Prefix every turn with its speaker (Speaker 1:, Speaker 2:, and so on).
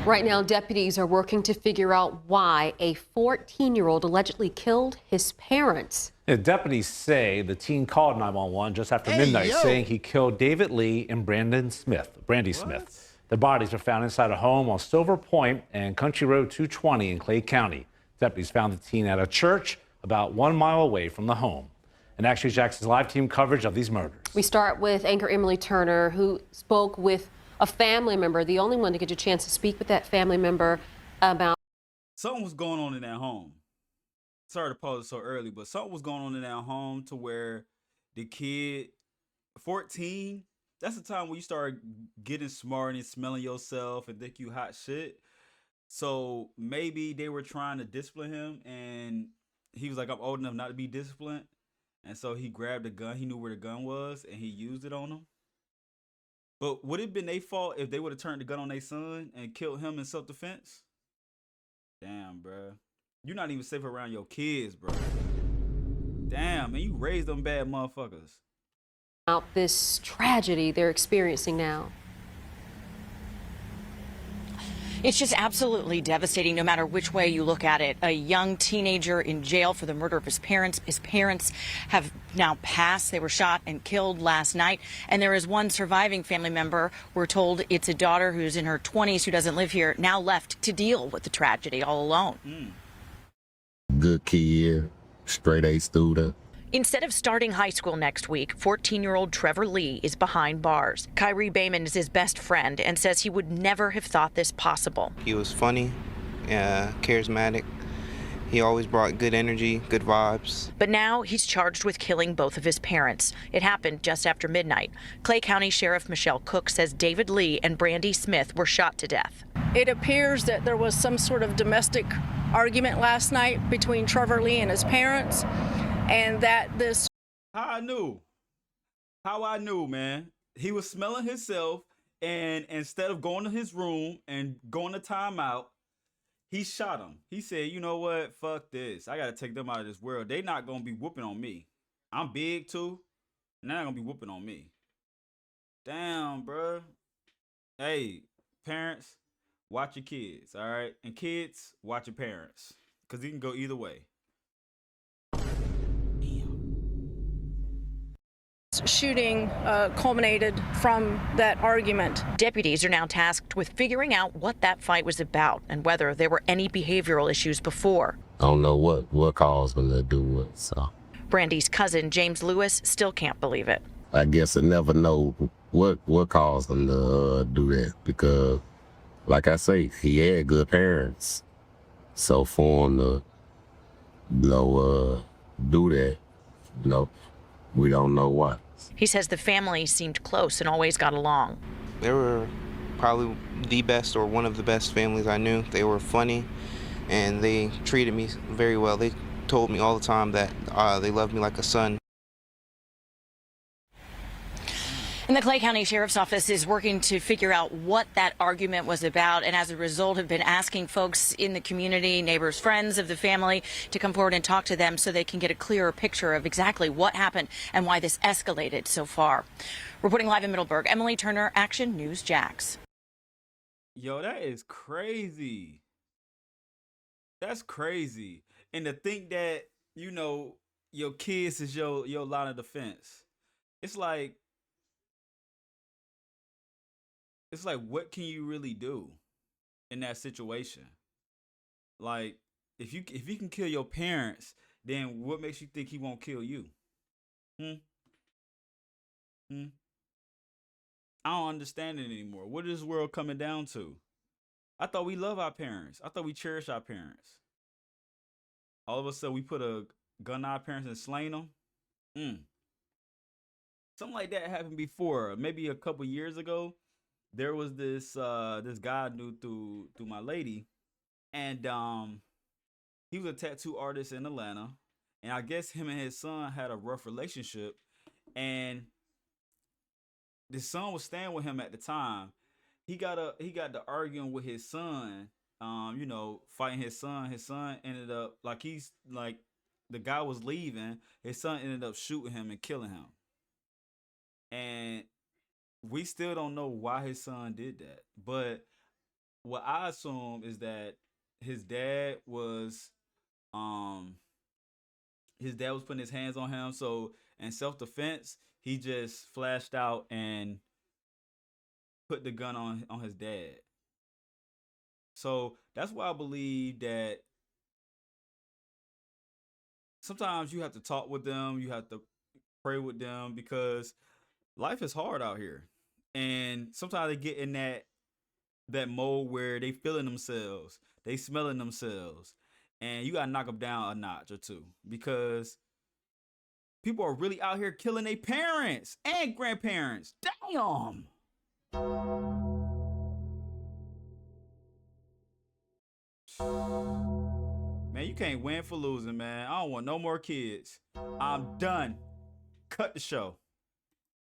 Speaker 1: Right now, deputies are working to figure out why a 14-year-old allegedly killed his parents.
Speaker 2: Yeah, deputies say the teen called 911 just after
Speaker 3: Hey,
Speaker 2: midnight,
Speaker 3: yo.
Speaker 2: saying he killed David Lee and Brandi Smith.
Speaker 3: What?
Speaker 2: Their bodies were found inside a home on Silver Point and Country Road 220 in Clay County. Deputies found the teen at a church about 1 mile away from the home. And Action Jackson's live team coverage of these murders.
Speaker 1: We start with anchor Emily Turner, who spoke with a family member, the only one to get a chance to speak with that family member about.
Speaker 3: Something was going on in that home. Sorry to pause it so early, but something was going on in that home to where the kid, 14, that's the time when you start getting smart and smelling yourself and think you hot shit. So maybe they were trying to discipline him and he was like, I'm old enough not to be disciplined. And so he grabbed a gun. He knew where the gun was and he used it on him. But would it have been their fault if they would have turned the gun on their son and killed him in self-defense? Damn, bro. You're not even safe around your kids, bro. Damn, man, you raised them bad motherfuckers.
Speaker 1: About this tragedy they're experiencing now.
Speaker 4: It's just absolutely devastating no matter which way you look at it. A young teenager in jail for the murder of his parents. His parents have now passed. They were shot and killed last night. And there is one surviving family member. We're told it's a daughter who's in her 20s who doesn't live here, now left to deal with the tragedy all alone.
Speaker 5: Good kid, straight A student.
Speaker 4: Instead of starting high school next week, 14-year-old Trevor Lee is behind bars. Kyrie Bayman is his best friend and says he would never have thought this possible.
Speaker 6: He was funny, charismatic. He always brought good energy, good vibes.
Speaker 4: But now he's charged with killing both of his parents. It happened just after midnight. Clay County Sheriff Michelle Cook says David Lee and Brandi Smith were shot to death.
Speaker 7: It appears that there was some sort of domestic argument last night between Trevor Lee and his parents, and that this...
Speaker 3: How I knew, man. He was smelling himself, and instead of going to his room and going to timeout, he shot him. He said, you know what? Fuck this. I got to take them out of this world. They not going to be whooping on me. I'm big, too, and they're not going to be whooping on me. Damn, bro. Hey, parents, watch your kids, all right? And kids, watch your parents, because it can go either way.
Speaker 7: shooting culminated from that argument.
Speaker 4: Deputies are now tasked with figuring out what that fight was about and whether there were any behavioral issues before.
Speaker 5: I don't know what caused them to do it, so.
Speaker 4: Brandi's cousin, James Lewis, still can't believe it.
Speaker 5: I guess I never know what caused them to do that, because, like I say, he had good parents. So for him to, do that, we don't know why.
Speaker 4: He says the family seemed close and always got along.
Speaker 6: They were probably the best or one of the best families I knew. They were funny and they treated me very well. They told me all the time that they loved me like a son.
Speaker 4: And the Clay County Sheriff's Office is working to figure out what that argument was about, and as a result have been asking folks in the community, neighbors, friends of the family, to come forward and talk to them so they can get a clearer picture of exactly what happened and why this escalated so far. Reporting live in Middleburg, Emily Turner, Action News Jax.
Speaker 3: Yo, that is crazy. That's crazy. And to think that, your kids is your line of defense. It's like, what can you really do in that situation? Like, if you can kill your parents, then what makes you think he won't kill you? I don't understand it anymore. What is this world coming down to? I thought we love our parents. I thought we cherish our parents. All of a sudden, we put a gun on our parents and slain them. Something like that happened before. Maybe a couple years ago. There was this guy I knew through my lady, and he was a tattoo artist in Atlanta, and I guess him and his son had a rough relationship, and the son was staying with him at the time. He got to arguing with his son, fighting his son. His son ended up the guy was leaving. His son ended up shooting him and killing him, and we still don't know why his son did that. But what I assume is that his dad was um putting his hands on him, so in self-defense he just flashed out and put the gun on his dad. So that's why I believe that sometimes you have to talk with them, you have to pray with them, because life is hard out here. And sometimes they get in that mode where they feeling themselves, they smelling themselves, and you gotta knock them down a notch or two, because people are really out here killing their parents and grandparents. Damn. Man, you can't win for losing, man. I don't want no more kids. I'm done. Cut the show.